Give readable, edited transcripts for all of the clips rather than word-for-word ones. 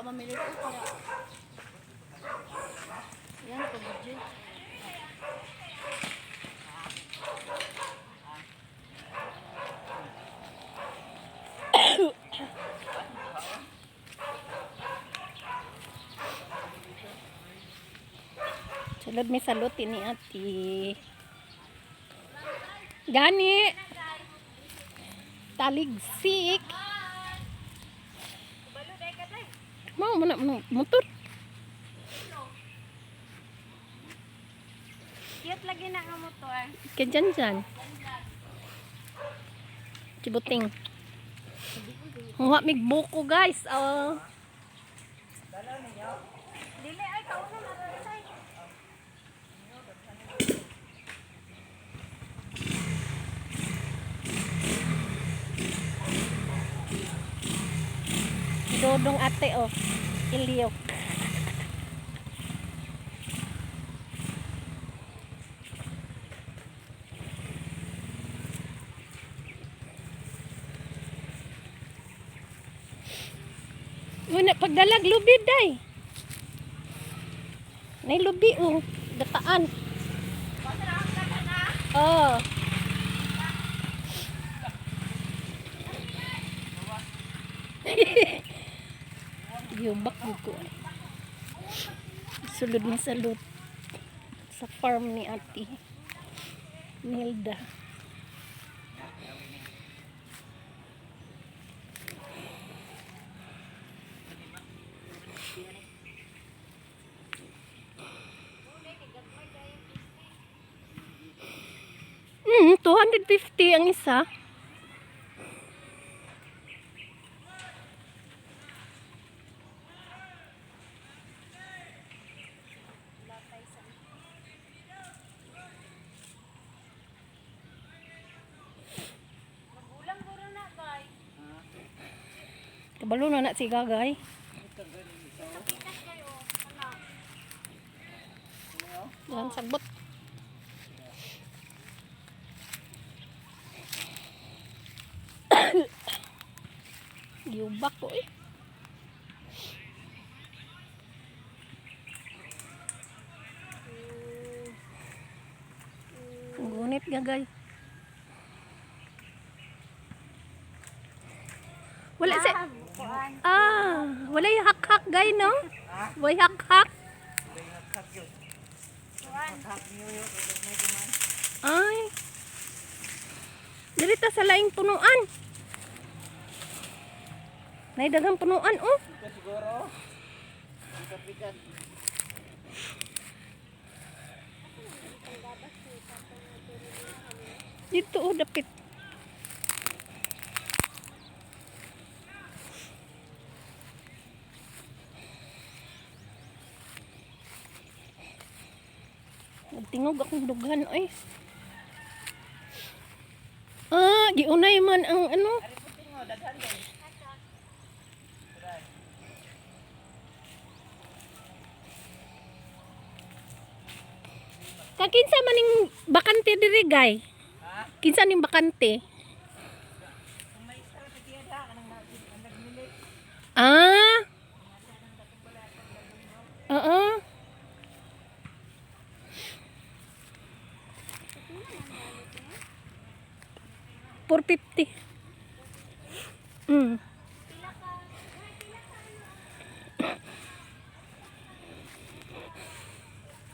mamili ko para. Yan ko budget. Sulod may salot ini ati. Gani. Taligsik. Mau mana motor? Cute lagi na nga motor. Kejanjan. Cibuting. Huwag mig buko guys. Oh. Dili ay kauna na tay. Dodong ate oh. Iliyo. Wala pagdalag lubi day. Nay lubi oh, dataan. Oh. Yubak ko. Sulod ni salud sa farm ni Ate Nilda. $250 ang isa. Kabalo na si Gagay. Yan sagbot. Yubak ko eh. Ngunit Gagay. Wala si wala yung hak-hak gay no? Way hak-hak. Ay. Dirita sa laing punuan. Nay daghang punuan oh. Siguro. Bigat-bigat. Dito oh dapit. Nagtingog akong dughan oy. Giunay man ang ano. Kakinsa maning bakante diri gay? Kinsa ning bakante? Oo. 450.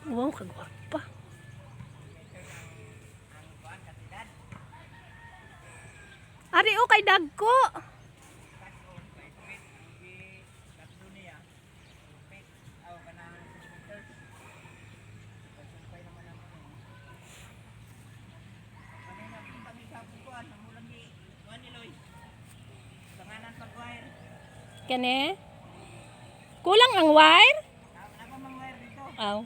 Wow, kagwapa. Ari o kay dagko. Kene? Kulang ang wire? Aw.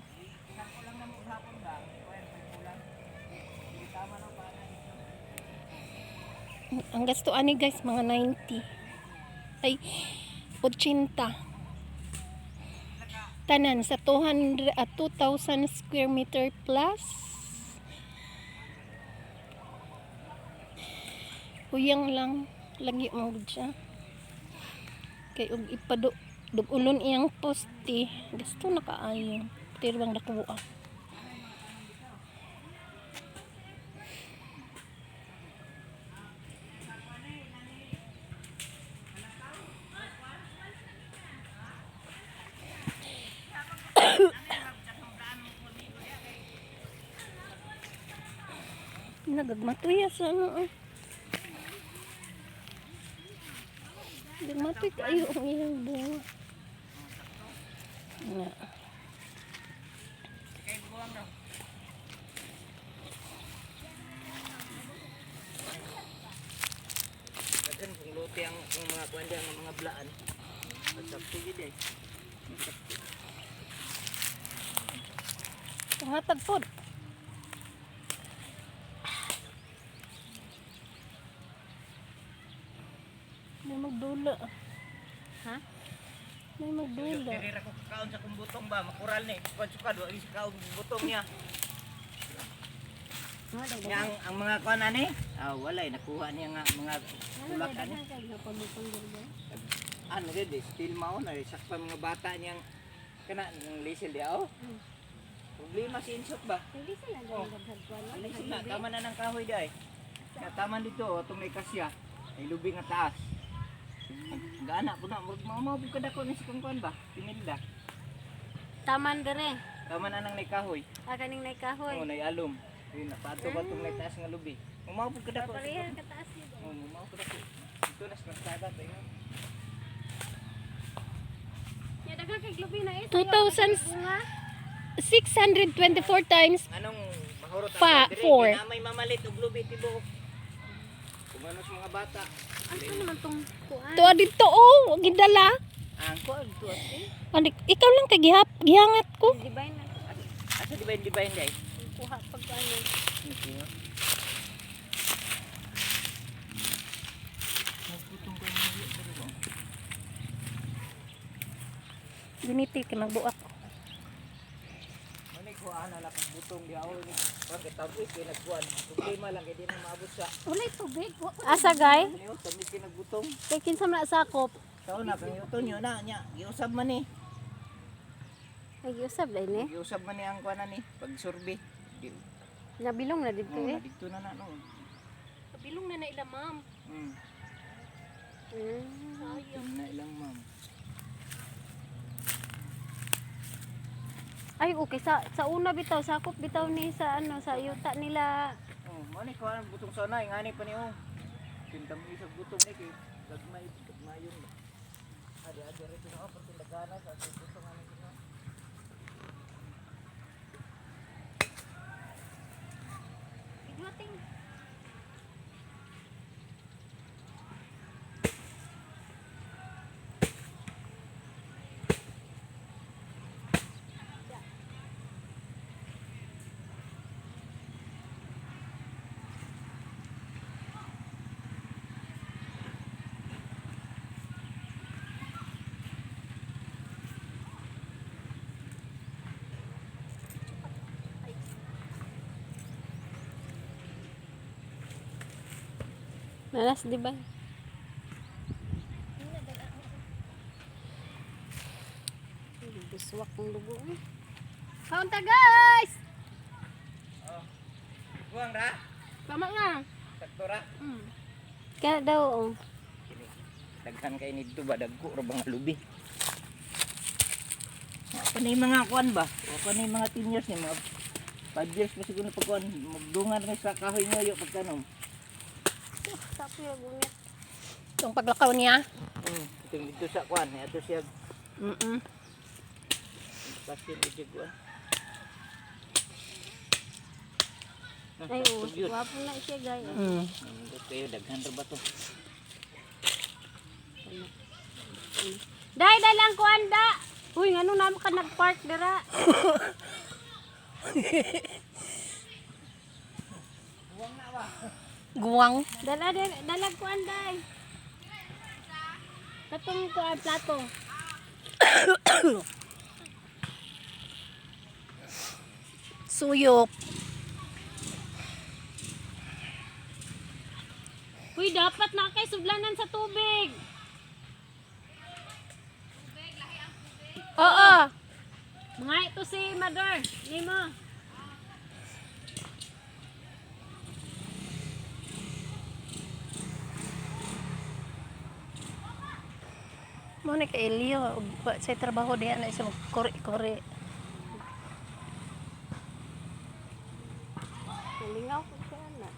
Ang gastuan ni guys mga 90. Ay 80. Tanan sa 200 at 2,000 square meter plus. Huyang lang lagi mo siya. Kay og ipado Dugulon iyang poste. Gusto na kaayo. Tirwang nakuha. Nagagmatuya sa ano. Nagagmatuy kayo ang iyang bunga. Na. Kadyan kung luti ang mga kuwan dyan, ang mga blaan. At sakto yun eh. Hatag pod. May magdula. Ha? May magdula. Tirira ko kakaon sa kong butong ba, makural ni. Sukad-sukad, wala sa kaon butong niya. Yang ang mga kuwan ani, walay nakuha niya nga mga kulak ani. Ano gid, still mao na sakpa mga bata niyang kana ng lisil dia oh. Problema si insot ba? Hindi sila gagawin ko. Lisil na tama na ng kahoy dai. Kaya tama dito atong may kasya. Ay lubi nga taas. Gana po na mao kada ko ni sikong kuan ba? Pinilda. Taman dere. Tama na nang kahoy. Kaning nay kahoy. Oh, nay alum. Yun na pato ba tong may taas nga lubi. Mao po kada ko. Pareha ka taas nito. Oh, mao kada ko. Ito na sa kalsada tayo. Ya daghang kay globi na 2,624 times Anong mahurot Pa, ang four. na may mamalit og lubi tibo. Kumano sa mga bata. Ano naman tong kuan? to dito oh, gidala. Ang kuan to ate. Anik, ikaw lang kay gihangat ko. Di ba na Asa di ba dai? kuha pag ano? Giniti ka nagbuak. Mani ko ana la butong di aw ni. Pag tabi kay nagkuan. Problema lang kay di na maabot sa. Walay tubig. Asa gay? Ano tabi kay nagbutong. Kay kinsa man sakop. Sao na kang yuton yo na nya. Giusab man ni. Ay usab dai ni. Giusab man ni ang kuan ni pag survey. Nabilong na dito Oh, eh. dito na no. Kabilong na ila ma'am. Sayang na ilang ma'am. Ay okay sa una bitaw sakop bitaw ni sa ano sa yuta nila. Oh, mani ko ang butong sana ngani pa ni oh. Tintang isag butong ni kay gagmayon. Ada rito na pa tindagana sa butong ani ko. Igwating. Malas di ba? Biswak ng dugo. Kaunta guys! Buang ra. Tama nga. Sakto ra. Kaya daw oh. Kini. Daghan kay nidto ba dagko ra ba nga lubi. Apa ni mga kuan ba? Apa ni mga 10 years ni mga 5 years pa siguro pag kuan magdungan kay sa kahoy ngayo pagkanom. Sapo yung gungit. Itong paglakaw niya. Ito dito sa kuan, ato siya pasin dito kuan. Ay oh, wapo na siya guys. Okay, daghan ra ba to? Dai lang kuan da. Uy, ngano naman ka nag-park dira? Guwang. Dala kuan dai. Katong kuan plato. Suyok. Uy, dapat na kay sudlanan sa tubig. Oo. Mga ito si Mother. Nimo. Mo ni kay Elio, sa trabaho diha na sa kore-kore. Nalingaw ko siya na.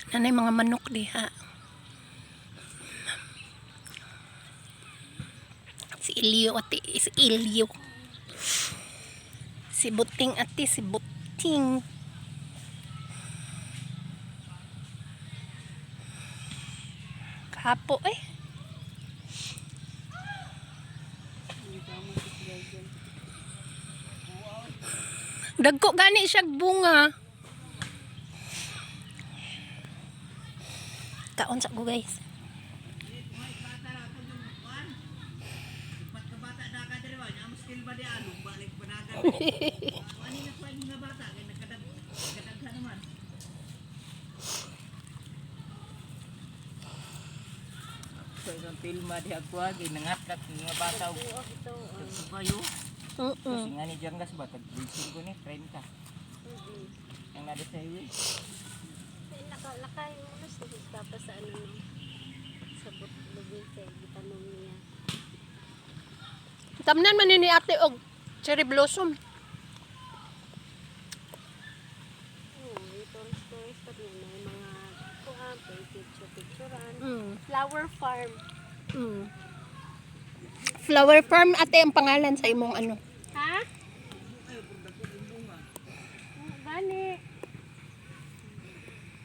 Nanay mga manok diha. Si Elio ati, si Elio. Si Buting ati, si Buting. Kapo eh. Dagko gani siya bunga. Kaon sa ko guys. Bata na ka diri wa, nya skill ba di along balik panagan. Ani na ko mga bata kay nakadaghan naman. So isang pilma di agwa kay nangakat mga bata og subayo. Kasi nga ni Janggas ba tag ko ni 30. Yang nada sa highway. Lakay mo na sa tapos sa ano no. Sa lubig kay gitanong niya. Tamnan man ni ate og cherry blossom. Stories pa din may mga kuha, picture-picturean. Flower farm. Flower farm ate ang pangalan sa imong ano.